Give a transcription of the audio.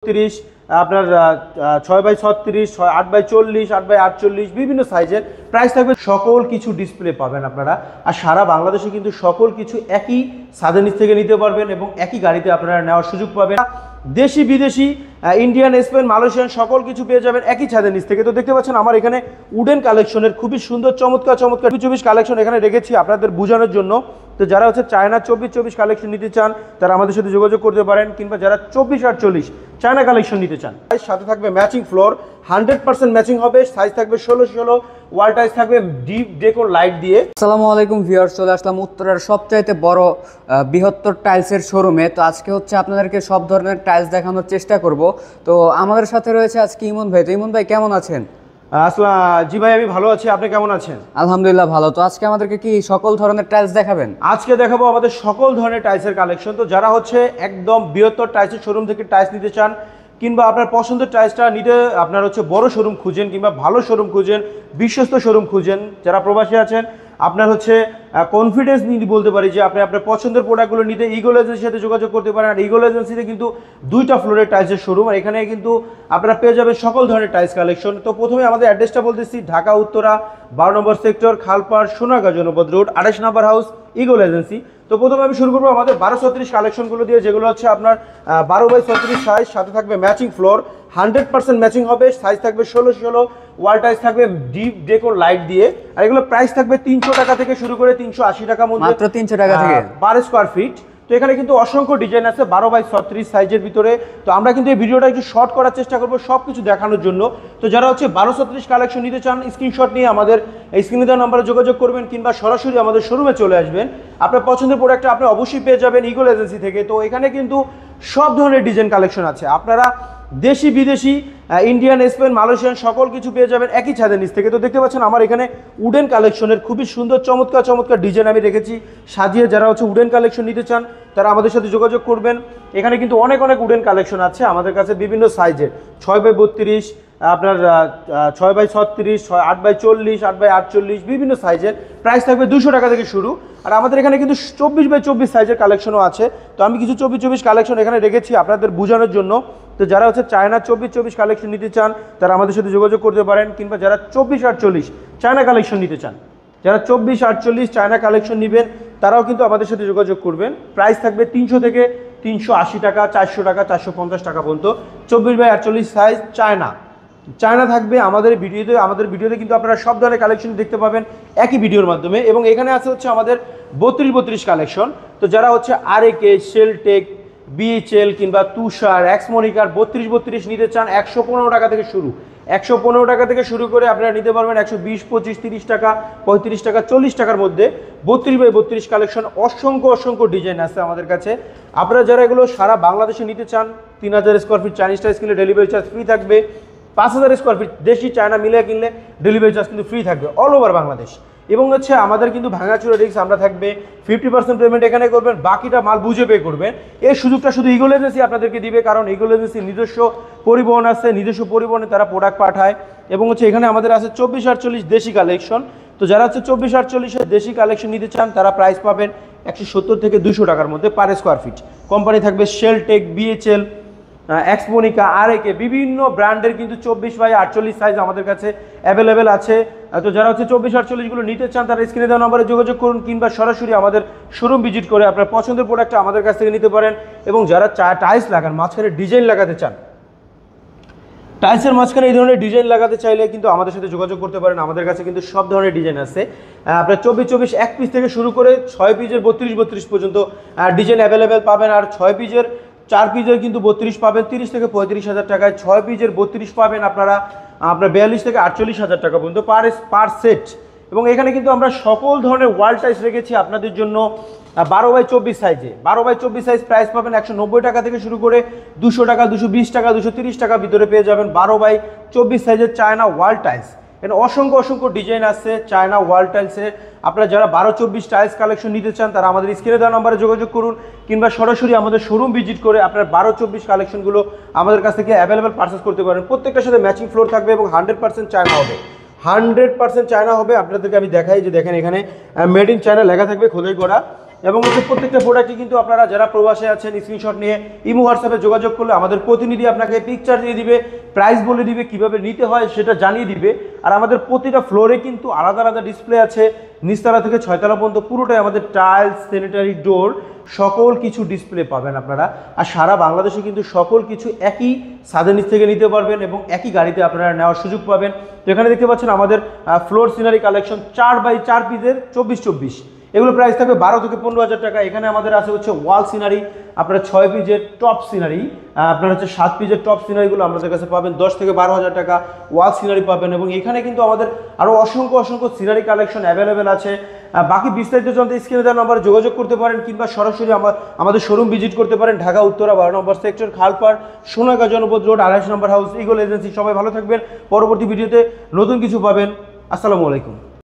30 আপনার 6x36 8x40 8x48 বিভিন্ন সাইজের প্রাইস থাকবে। সকল কিছু ডিসপ্লে পাবেন আপনারা, আর সারা বাংলাদেশে কিন্তু সকল কিছু একই ছাদের নিচ থেকে নিতে পারবেন এবং একই গাড়িতে আপনারা নেওয়ার সুযোগ পাবেন। দেশি বিদেশি ইন্ডিয়ান, স্পেন, মালয়েশিয়ান সকল কিছু পেয়ে যাবেন একই ছাদের নিচ থেকে। তো দেখতে পাচ্ছেন আমার এখানে উডেন কালেকশনের খুবই সুন্দর চমৎকার 24 কালেকশন এখানে রেখেছি আপনাদের বোঝানোর জন্য। তো যারা হচ্ছে চায়না 24 কালেকশন নিতে চান তারা আমাদের সাথে যোগাযোগ করতে পারেন, কিংবা যারা 24-48 চায়না কালেকশন নিতে চান। সাথে থাকবে ম্যাচিং ফ্লোর, 100% ম্যাচিং হবে, সাইজ থাকবে 16-16, ওয়াল টাইস থাকবে ডিপ ডেকোর লাইট দিয়ে। আসসালামু আলাইকুম ভিউয়ার্স, চলে আসলাম উত্তরার সবচাইতে বড় বৃহত্তর টাইলসের শোরুমে। তো আজকে হচ্ছে আপনাদেরকে সব ধরনের টাইলস দেখানোর চেষ্টা করব। তো আমাদের সাথে রয়েছে আজকে ইমন ভাই। তো ইমন ভাই কেমন আছেন? জি ভাই, আমি ভালো আছি, আপনি কেমন আছেন? আলহামদুলিল্লাহ ভালো। তো আজকে আমাদেরকে কি সকল ধরনের টাইলস দেখাবেন? আজকে দেখাবো আমাদের সকল ধরনের টাইলসের কালেকশন। তো যারা হচ্ছে একদম বৃহত্তর টাইলসের শোরুম থেকে টাইলস নিতে চান, কিংবা আপনার পছন্দের টাইলসটা নিতে আপনার হচ্ছে বড় শোরুম খুঁজেন, কিংবা ভালো শোরুম খুঁজেন, বিশ্বস্ত শোরুম খুঁজেন, যারা প্রবাসী আছেন আপনার হচ্ছে কনফিডেন্স নিয়ে বলতে পারি যে আপনি আপনার পছন্দের প্রোডাক্টগুলো নিতে ইগল এজেন্সির সাথে যোগাযোগ করতে পারেন। আর ইগল এজেন্সিতে কিন্তু 2টা ফ্লোরের টাইলসের শোরুম, আর এখানে কিন্তু আপনারা পেয়ে যাবেন সকল ধরনের টাইলস কালেকশন। তো প্রথমে আমাদের অ্যাড্রেসটা বলতেছি, ঢাকা উত্তরা 12 নম্বর সেক্টর, খালপাড়, সোনারগাঁ জনপদ রোড, 28 নম্বর হাউস, ইগল এজেন্সি। তো প্রথমে আমি শুরু করবো আমাদের 12-36 কালেকশনগুলো দিয়ে, যেগুলো হচ্ছে আপনার 12x36 সাইজ, সাথে থাকবে ম্যাচিং ফ্লোর, 100% ম্যাচিং হবে, সাইজ থাকবে 16-16, ওয়াল টাইস থাকবে ডিপ ডেকোর লাইট দিয়ে। আর এগুলো প্রাইস থাকবে 300 টাকা থেকে শুরু করে 380 টাকা মধ্যে, মাত্র 300 টাকা থেকে 12 স্কোয়ার ফিট। তো এখানে কিন্তু অসংখ্য ডিজাইন আছে 12x36 সাইজের ভিতরে। তো আমরা কিন্তু এই ভিডিওটা একটু শর্ট করার চেষ্টা করবো সব কিছু দেখানোর জন্য। তো যারা হচ্ছে 12-36 কালেকশন নিতে চান, স্ক্রিনশট নিয়ে আমাদের এই স্ক্রিনে দেওয়া নাম্বারে যোগাযোগ করবেন, কিংবা সরাসরি আমাদের শোরুমে চলে আসবেন। আপনার পছন্দের প্রোডাক্টটা আপনি অবশ্যই পেয়ে যাবেন ইগল এজেন্সি থেকে। তো এখানে কিন্তু সব ধরনের ডিজাইন কালেকশন আছে, আপনারা দেশি বিদেশি ইন্ডিয়ান, স্পেন, মালয়েশিয়ান সকল কিছু পেয়ে যাবেন একই ছাদের নিচ থেকে। তো দেখতে পাচ্ছেন আমার এখানে উডেন কালেকশনের খুবই সুন্দর চমৎকার ডিজাইন আমি রেখেছি সাজিয়ে। যারা হচ্ছে উডেন কালেকশন নিতে চান তারা আমাদের সাথে যোগাযোগ করবেন। এখানে কিন্তু অনেক উডেন কালেকশন আছে আমাদের কাছে বিভিন্ন সাইজের, 6x32, আপনার 6x36, 8x40, 8x48 বিভিন্ন সাইজের। প্রাইস থাকবে 200 টাকা থেকে শুরু। আর আমাদের এখানে কিন্তু 24x24 সাইজের কালেকশনও আছে। তো আমি কিছু 24 কালেকশন এখানে রেখেছি আপনাদের বোঝানোর জন্য। তো যারা হচ্ছে চায়না 24 কালেকশন নিতে চান তারা আমাদের সাথে যোগাযোগ করতে পারেন, কিংবা যারা 24-48 চায়না কালেকশন নিতে চান, যারা 24-48 চায়না কালেকশন নেবেন তারাও কিন্তু আমাদের সাথে যোগাযোগ করবেন। প্রাইস থাকবে 300 থেকে 380 টাকা, 400 টাকা, 450 টাকা পর্যন্ত। 24x48 সাইজ চায়না থাকবে আমাদের ভিডিওতে কিন্তু আপনারা সব ধরনের কালেকশন দেখতে পাবেন একই ভিডিওর মাধ্যমে। এবং এখানে আছে হচ্ছে আমাদের 32 কালেকশন। তো যারা হচ্ছে আরএকে, শেলটেক, বিএইচএল, কিংবা তুষার, এক্সমনিকার 32 নিতে চান, 115 টাকা থেকে শুরু। 115 টাকা থেকে শুরু করে আপনারা নিতে পারবেন 120, 25, 30 টাকা, 35 টাকা, 40 টাকার মধ্যে 32x32 কালেকশন। অসংখ্য ডিজাইন আছে আমাদের কাছে। আপনারা যারা এগুলো সারা বাংলাদেশে নিতে চান, 3000 স্কোয়ার ফিট চাইনিজ টাইলস কিনলে ডেলিভারি চার্জ ফ্রি থাকবে। 5000 স্কোয়ার ফিট দেশি চায়না মিলে কিনলে ডেলিভারি চার্জ কিন্তু ফ্রি থাকবে অল ওভার বাংলাদেশ। এবং হচ্ছে আমাদের কিন্তু ভাঙাচুরা রিস্ক আমরা থাকবে, 50% পেমেন্ট এখানে করবেন, বাকিটা মাল বুঝে পে করবেন। এই সুযোগটা শুধু ইগল এজেন্সি আপনাদেরকে দিবে, কারণ ইগল এজেন্সির নিজস্ব পরিবহন আছে, নিজস্ব পরিবহনে তারা প্রোডাক্ট পাঠায়। এবং হচ্ছে এখানে আমাদের আছে 24-48 দেশি কালেকশন। তো যারা হচ্ছে 24-48 দেশি কালেকশন নিতে চান তারা প্রাইস পাবেন 170 থেকে 200 টাকার মধ্যে পার স্কোয়ার ফিট। কোম্পানি থাকবে শেলটেক, বিএইচএল, এক্সমনিকা, আরএকে বিভিন্ন ব্র্যান্ডের কিন্তু 24x48 সাইজ আমাদের কাছে অ্যাভেলেবেল আছে। তো যারা হচ্ছে 24-48 গুলো নিতে চান তারা স্ক্রিনে দেওয়া নম্বরে যোগাযোগ করুন, কিংবা সরাসরি আমাদের শোরুম ভিজিট করে আপনার পছন্দের প্রোডাক্টটা আমাদের কাছ থেকে নিতে পারেন। এবং যারা টাইলস লাগান, মাঝখানে ডিজাইন লাগাতে চান, টাইলসের মাঝখানে এই ধরনের ডিজাইন লাগাতে চাইলে কিন্তু আমাদের সাথে যোগাযোগ করতে পারেন। আমাদের কাছে কিন্তু সব ধরনের ডিজাইন আছে। আপনার 24 এক পিস থেকে শুরু করে 6 পিসের 32 পর্যন্ত ডিজাইন অ্যাভেলেবেল পাবেন। আর 6 পিসের 4 পিসের কিন্তু 32 পাবেন 30 থেকে 35 হাজার টাকায়। 6 পিসের 32 পাবেন আপনার 42 থেকে 48 হাজার টাকা পর্যন্ত পার সেট। এবং এখানে কিন্তু আমরা সকল ধরনের ওয়াল টাইলস রেখেছি আপনাদের জন্য 12x24 সাইজে। 12x24 সাইজ প্রাইস পাবেন 190 টাকা থেকে শুরু করে 200 টাকা, 220 টাকা, 230 টাকা ভিতরে পেয়ে যাবেন 12x24 সাইজের চায়না ওয়াল টাইলস। এখানে অসংখ্য ডিজাইন আছে চায়না ওয়াল টাইলসের। আপনারা যারা 12-24 টাইলস কালেকশন নিতে চান তারা আমাদের স্ক্রিনে দেওয়া নম্বরে যোগাযোগ করুন, কিংবা সরাসরি আমাদের শোরুম ভিজিট করে আপনার 12-24 কালেকশনগুলো আমাদের কাছ থেকে অ্যাভেলেবেল পারচেস করতে পারেন। প্রত্যেকটার সাথে ম্যাচিং ফ্লোর থাকবে এবং 100% চায়না হবে। 100% চায়না হবে। আপনাদেরকে আমি দেখাই যে দেখেন এখানে মেড ইন চায়না লেখা থাকবে খোদাই করা। এবং হচ্ছে প্রত্যেকটা প্রোডাক্টই কিন্তু আপনারা যারা প্রবাসে আছেন স্ক্রিনশট নিয়ে ইমো হোয়াটসঅ্যাপে যোগাযোগ করলে আমাদের প্রতিনিধি আপনাকে পিকচার দিয়ে দিবে, প্রাইস বলে দিবে, কিভাবে নিতে হয় সেটা জানিয়ে দিবে। আর আমাদের প্রতিটা ফ্লোরে কিন্তু আলাদা আলাদা ডিসপ্লে আছে, নিচতলা থেকে 6 তলা পর্যন্ত পুরোটাই আমাদের টাইলস, স্যানিটারি ডোর সকল কিছু ডিসপ্লে পাবেন আপনারা। আর সারা বাংলাদেশে কিন্তু সকল কিছু একই ছাদের নিচ থেকে নিতে পারবেন এবং একই গাড়িতে আপনারা নেওয়ার সুযোগ পাবেন। তো এখানে দেখতে পাচ্ছেন আমাদের ফ্লোর সিনারি কালেকশন 4x4 পিসের 24-24, এগুলো প্রাইস থাকবে 12 থেকে 15,000 টাকা। এখানে আমাদের আছে হচ্ছে ওয়াল সিনারি, আপনারা 6 পিসের টপ সিনারি, আপনার হচ্ছে 7 পিসের টপ সিনারিগুলো আমাদের কাছে পাবেন 10 থেকে 12,000 টাকা ওয়াল সিনারি পাবেন। এবং এখানে কিন্তু আমাদের আরও অসংখ্য সিনারি কালেকশন অ্যাভেলেবেল আছে। বাকি বিস্তারিত জানতে স্ক্রিনে দেওয়া নম্বরে যোগাযোগ করতে পারেন কিংবা সরাসরি আমাদের শোরুম ভিজিট করতে পারেন, ঢাকা উত্তরা 12 নম্বর সেক্টর, খালপাড়, সোনাগা জনপদ রোড, 28 নম্বর হাউস, ইগল এজেন্সি। সবাই ভালো থাকবেন, পরবর্তী ভিডিওতে নতুন কিছু পাবেন। আসসালামু আলাইকুম।